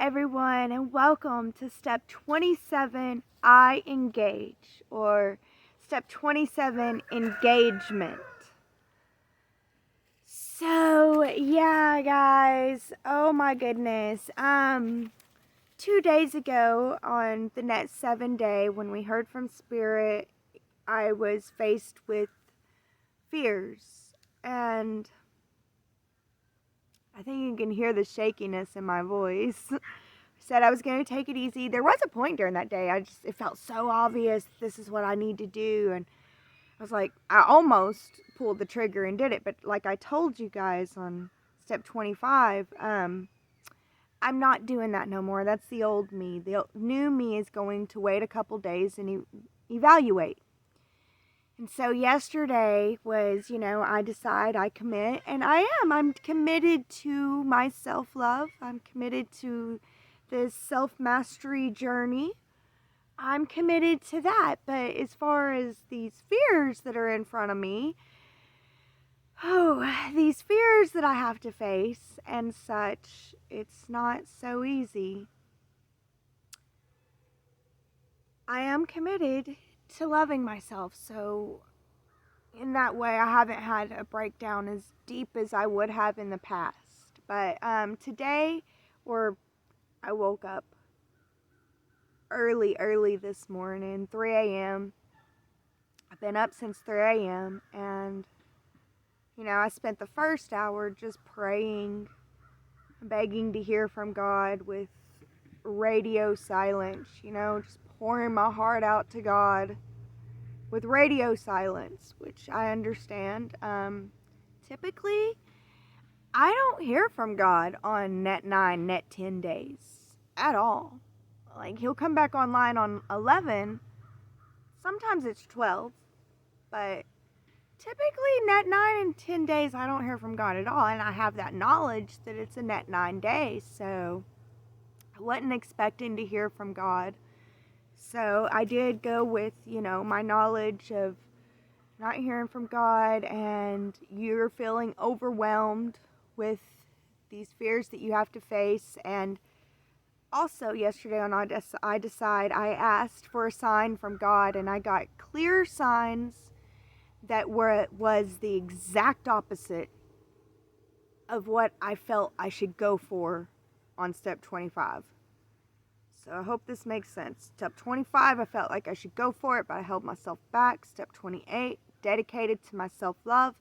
everyone, and welcome to step 27, I engage, or step 27, engagement. So, yeah, guys, oh my goodness. 2 days ago on the next 7 day, when we heard from Spirit, I was faced with fears, and I think you can hear the shakiness in my voice. I said I was going to take it easy. There was a point during that day, it felt so obvious, this is what I need to do, and I was like, I almost pulled the trigger and did it, but like I told you guys on step 25, I'm not doing that no more. That's the old me. The new me is going to wait a couple days and evaluate. And so yesterday was, I decide, I commit, and I'm committed to my self-love. I'm committed to this self-mastery journey. I'm committed to that. But as far as these fears that are in front of me, these fears that I have to face and such, it's not so easy. I am committed to loving myself, so in that way I haven't had a breakdown as deep as I would have in the past. But today, I woke up early this morning, 3 a.m. I've been up since 3 a.m. and I spent the first hour just praying, begging to hear from God with radio silence, just pouring my heart out to God with radio silence, which I understand. Typically, I don't hear from God on net 9, net 10 days at all. Like, he'll come back online on 11. Sometimes it's 12, but typically net 9 and 10 days I don't hear from God at all, and I have that knowledge that it's a net 9 days, so I wasn't expecting to hear from God. So I did go with, my knowledge of not hearing from God, and you're feeling overwhelmed with these fears that you have to face. And also yesterday on I Decide, I asked for a sign from God, and I got clear signs that was the exact opposite of what I felt I should go for on step 25. So I hope this makes sense. Step 25, I felt like I should go for it, but I held myself back. Step 28, dedicated to my self-love.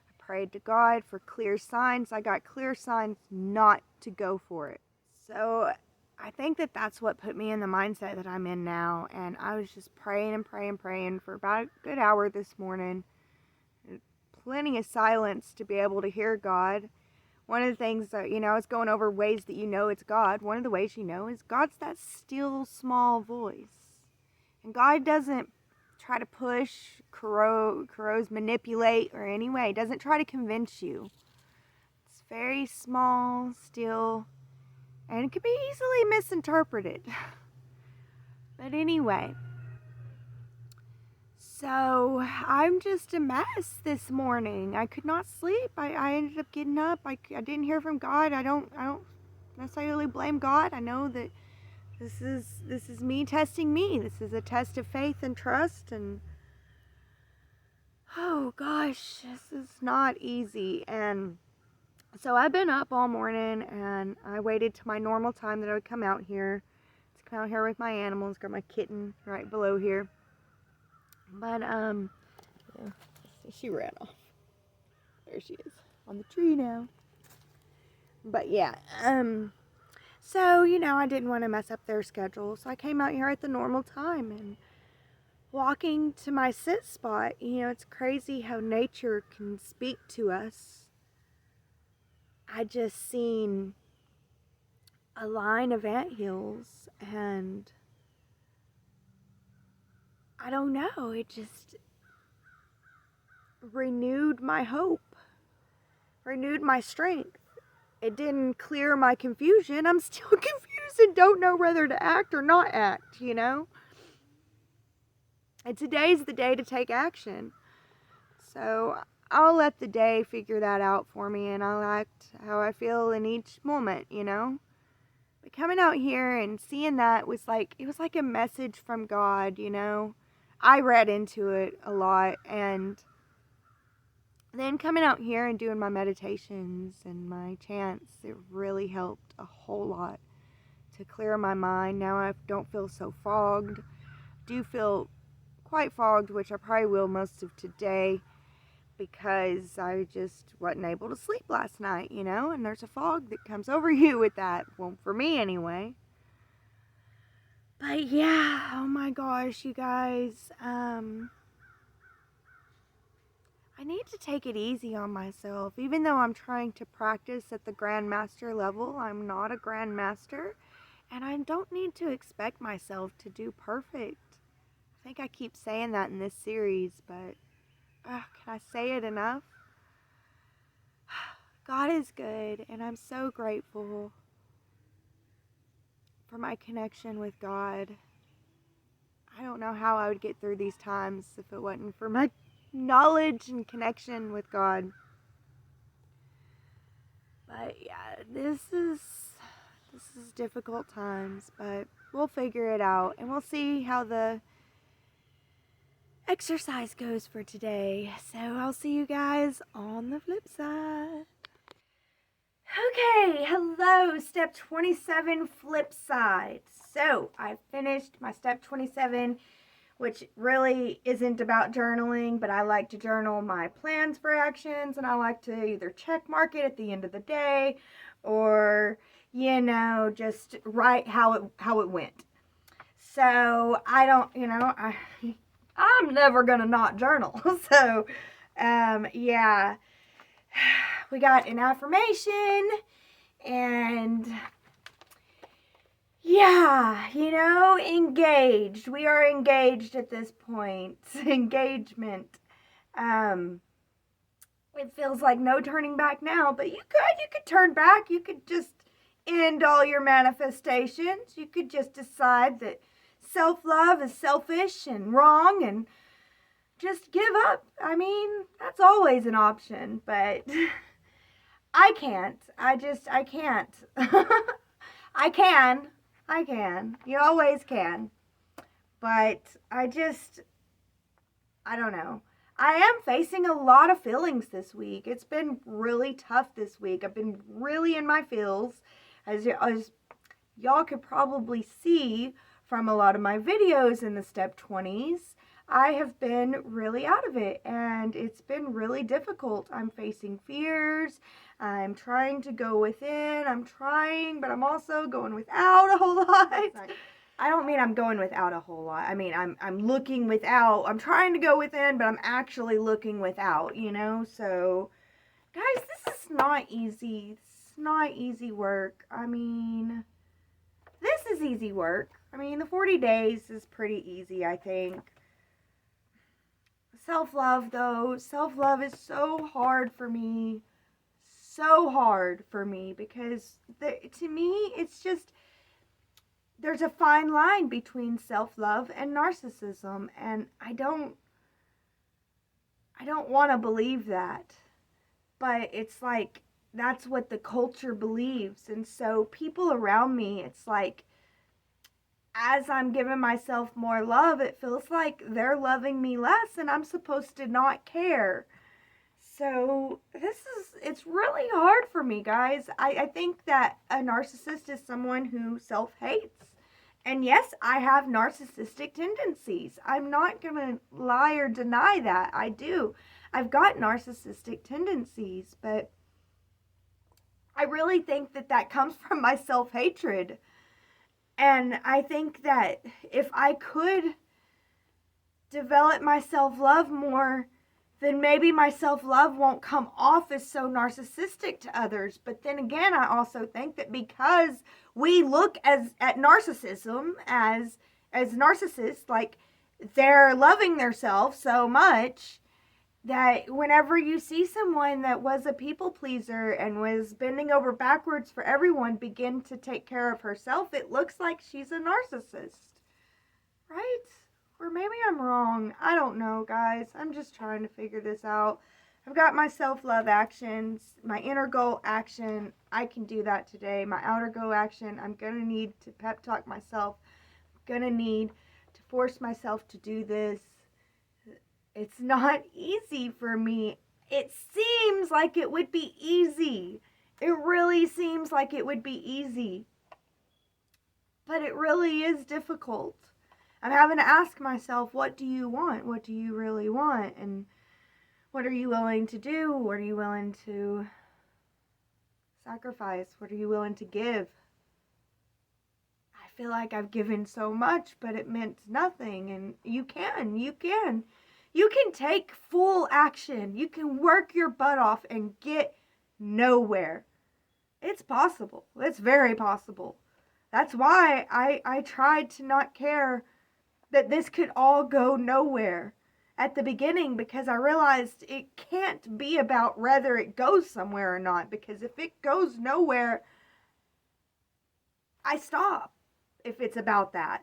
I prayed to God for clear signs. I got clear signs not to go for it. So I think that's what put me in the mindset that I'm in now. And I was just praying for about a good hour this morning. Plenty of silence to be able to hear God. One of the things that, I was going over ways that it's God. One of the ways is God's that still small voice. And God doesn't try to push, corrode, manipulate, or any way. He doesn't try to convince you. It's very small, still, and it can be easily misinterpreted. But anyway, so I'm just a mess this morning. I could not sleep. I ended up getting up. I didn't hear from God. I don't necessarily blame God. I know that this is me testing me. This is a test of faith and trust, and oh gosh, this is not easy. And so I've been up all morning, and I waited till my normal time that I would come out here with my animals. Got my kitten right below here. But, yeah, she ran off. There she is, on the tree now. But, yeah, so, I didn't want to mess up their schedule, so I came out here at the normal time, and walking to my sit spot, it's crazy how nature can speak to us. I just seen a line of anthills, and I don't know, it just renewed my hope, renewed my strength. It didn't clear my confusion. I'm still confused and don't know whether to act or not act, And today's the day to take action. So I'll let the day figure that out for me, and I'll act how I feel in each moment, But coming out here and seeing that was like, it was like a message from God, you know. I read into it a lot, and then coming out here and doing my meditations and my chants, it really helped a whole lot to clear my mind. Now I don't feel so fogged. Do feel quite fogged, which I probably will most of today, because I just wasn't able to sleep last night, you know, and there's a fog that comes over you with that. Well, for me anyway. But yeah, oh my gosh, you guys, I need to take it easy on myself. Even though I'm trying to practice at the Grandmaster level, I'm not a Grandmaster, and I don't need to expect myself to do perfect. I think I keep saying that in this series, but can I say it enough? God is good, and I'm so grateful for my connection with God. I don't know how I would get through these times if it wasn't for my knowledge and connection with God. But yeah, this is difficult times, but we'll figure it out, and we'll see how the exercise goes for today. So I'll see you guys on the flip side. Okay, hello, step 27 flip side. So I finished my step 27, which really isn't about journaling, but I like to journal my plans for actions, and I like to either check mark it at the end of the day, or, you know, just write how it went. So I don't, you know, I'm never gonna not journal. So, yeah, we got an affirmation, and yeah, you know, engaged. We are engaged at this point. Engagement. It feels like no turning back now, but you could turn back. You could just end all your manifestations. You could just decide that self-love is selfish and wrong and just give up. I mean, that's always an option, but I can't. I can't. I can. You always can. But I don't know. I am facing a lot of feelings this week. It's been really tough this week. I've been really in my feels, as y'all could probably see from a lot of my videos in the step 20s. I have been really out of it, and it's been really difficult. I'm facing fears. I'm trying to go within. But I'm also going without a whole lot. I don't mean I'm going without a whole lot. I mean, I'm looking without. I'm trying to go within, but I'm actually looking without, you know? So, guys, this is not easy. It's not easy work. I mean, this is easy work. I mean, the 40 days is pretty easy, I think. Self-love, though. Self-love is so hard for me. So hard for me, because to me, it's just, there's a fine line between self-love and narcissism, and I don't want to believe that, but it's like, that's what the culture believes. And so people around me, it's like, as I'm giving myself more love, it feels like they're loving me less, and I'm supposed to not care. So it's really hard for me, guys. I think that a narcissist is someone who self-hates. And yes, I have narcissistic tendencies. I'm not going to lie or deny that. I do. I've got narcissistic tendencies, but I really think that comes from my self-hatred. And I think that if I could develop my self-love more, then maybe my self-love won't come off as so narcissistic to others. But then again, I also think that because we look at narcissism as narcissists, like they're loving themselves so much, that whenever you see someone that was a people pleaser and was bending over backwards for everyone begin to take care of herself, it looks like she's a narcissist, right? Or maybe I'm wrong. I don't know, guys. I'm just trying to figure this out. I've got my self-love actions, my inner goal action. I can do that today. My outer goal action, I'm going to need to pep talk myself. I'm going to need to force myself to do this. It's not easy for me. It seems like it would be easy. It really seems like it would be easy. But it really is difficult. I'm having to ask myself, what do you want? What do you really want? And what are you willing to do? What are you willing to sacrifice? What are you willing to give? I feel like I've given so much, but it meant nothing. And you can take full action. You can work your butt off and get nowhere. It's possible. It's very possible. That's why I tried to not care that this could all go nowhere at the beginning, because I realized it can't be about whether it goes somewhere or not, because if it goes nowhere, I stop. If it's about that,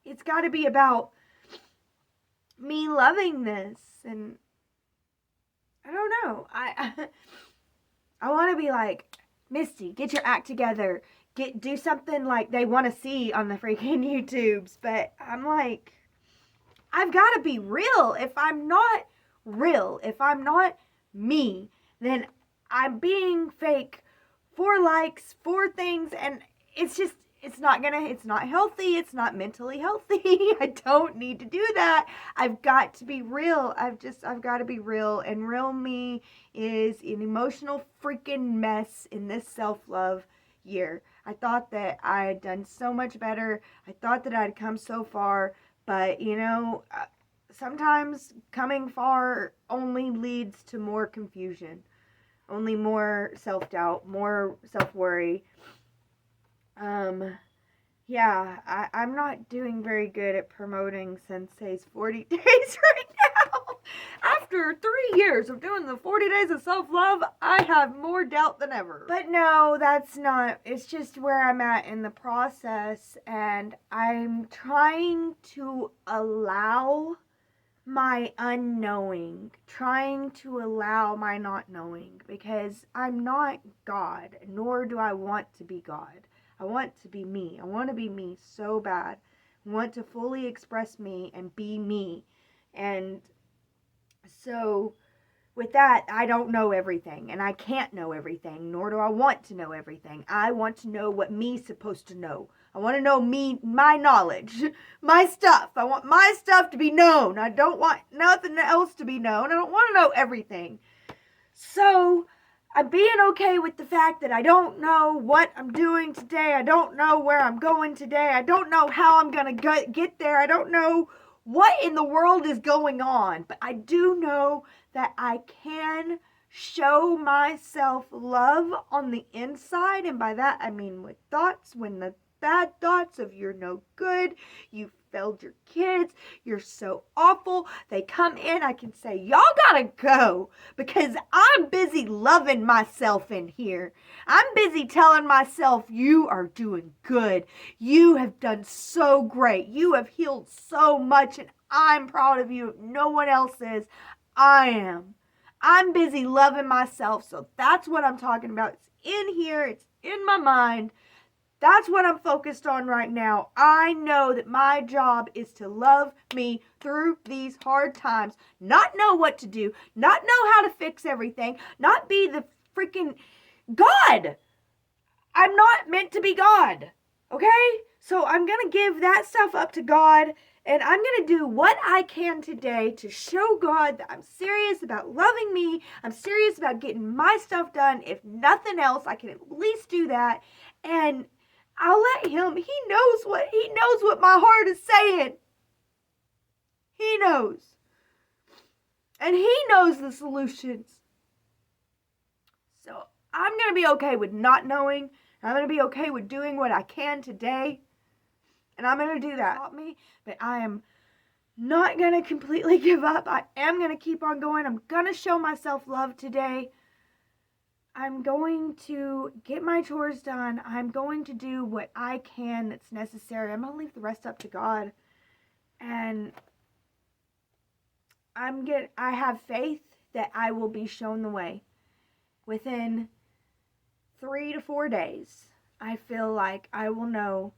it's got to be about me loving this. And I don't know, I want to be like, Misty, get your act together, do something like they want to see on the freaking YouTubes. But I'm like, I've got to be real. If I'm not real, if I'm not me, then I'm being fake for likes, for things, and it's not healthy. It's not mentally healthy. I don't need to do that. I've got to be real. I've got to be real. And real me is an emotional freaking mess in this self-love year. I thought that I had done so much better. I thought that I'd come so far. But, sometimes coming far only leads to more confusion, only more self-doubt, more self-worry. I'm not doing very good at promoting Sensei's 40 days right now. After 3 years of doing the 40 days of self-love, I have more doubt than ever. But no, that's not. It's just where I'm at in the process, and I'm trying to allow my unknowing, trying to allow my not knowing, because I'm not God, nor do I want to be God. I want to be me. I want to be me so bad. I want to fully express me and be me. And so with that, I don't know everything, and I can't know everything, nor do I want to know everything. I want to know what me's supposed to know. I want to know me, my knowledge, my stuff. I want my stuff to be known. I don't want nothing else to be known. I don't want to know everything. So I'm being okay with the fact that I don't know what I'm doing today. I don't know where I'm going today. I don't know how I'm going to get there. I don't know what in the world is going on. But I do know that I can show myself love on the inside. And by that, I mean with thoughts, when the bad thoughts of you're no good, you failed your kids, you're so awful, they come in, I can say, y'all gotta go, because I'm busy loving myself in here. I'm busy telling myself, you are doing good. You have done so great. You have healed so much, and I'm proud of you. If no one else is, I am. I'm busy loving myself, so that's what I'm talking about. It's in here. It's in my mind. That's what I'm focused on right now. I know that my job is to love me through these hard times. Not know what to do. Not know how to fix everything. Not be the freaking God. I'm not meant to be God. Okay? So I'm going to give that stuff up to God. And I'm going to do what I can today to show God that I'm serious about loving me. I'm serious about getting my stuff done. If nothing else, I can at least do that. And I'll let him. He knows what my heart is saying. He knows. And he knows the solutions. So I'm going to be okay with not knowing. I'm going to be okay with doing what I can today. And I'm going to do that. But I am not going to completely give up. I am going to keep on going. I'm going to show myself love today. I'm going to get my chores done. I'm going to do what I can that's necessary. I'm going to leave the rest up to God. And I have faith that I will be shown the way. Within 3 to 4 days, I feel like I will know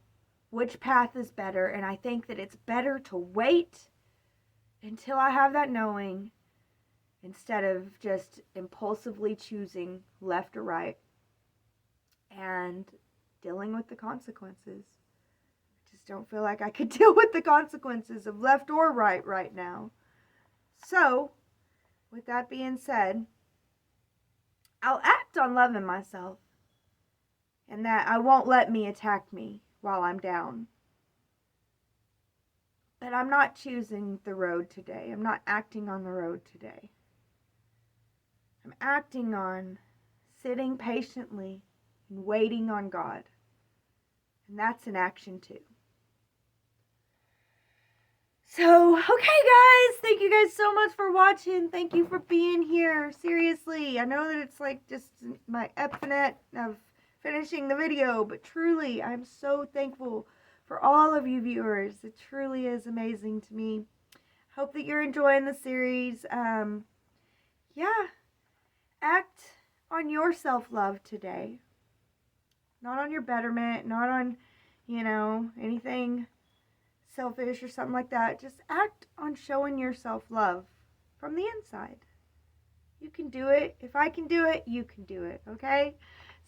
which path is better, and I think that it's better to wait until I have that knowing instead of just impulsively choosing left or right and dealing with the consequences. I just don't feel like I could deal with the consequences of left or right now. So, with that being said, I'll act on loving myself, and that I won't let me attack me while I'm down. But I'm not choosing the road today. I'm not acting on the road today. I'm acting on sitting patiently and waiting on God. And that's an action too. So, okay guys, thank you guys so much for watching. Thank you for being here. Seriously, I know that it's like just my epiphenet of finishing the video, but truly, I'm so thankful for all of you viewers. It truly is amazing to me. Hope that you're enjoying the series. Yeah, act on your self-love today. Not on your betterment, not on, anything selfish or something like that. Just act on showing yourself love from the inside. You can do it. If I can do it, you can do it, okay?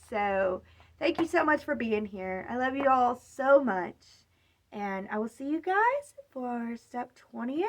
So, thank you so much for being here. I love you all so much. And I will see you guys for step 28.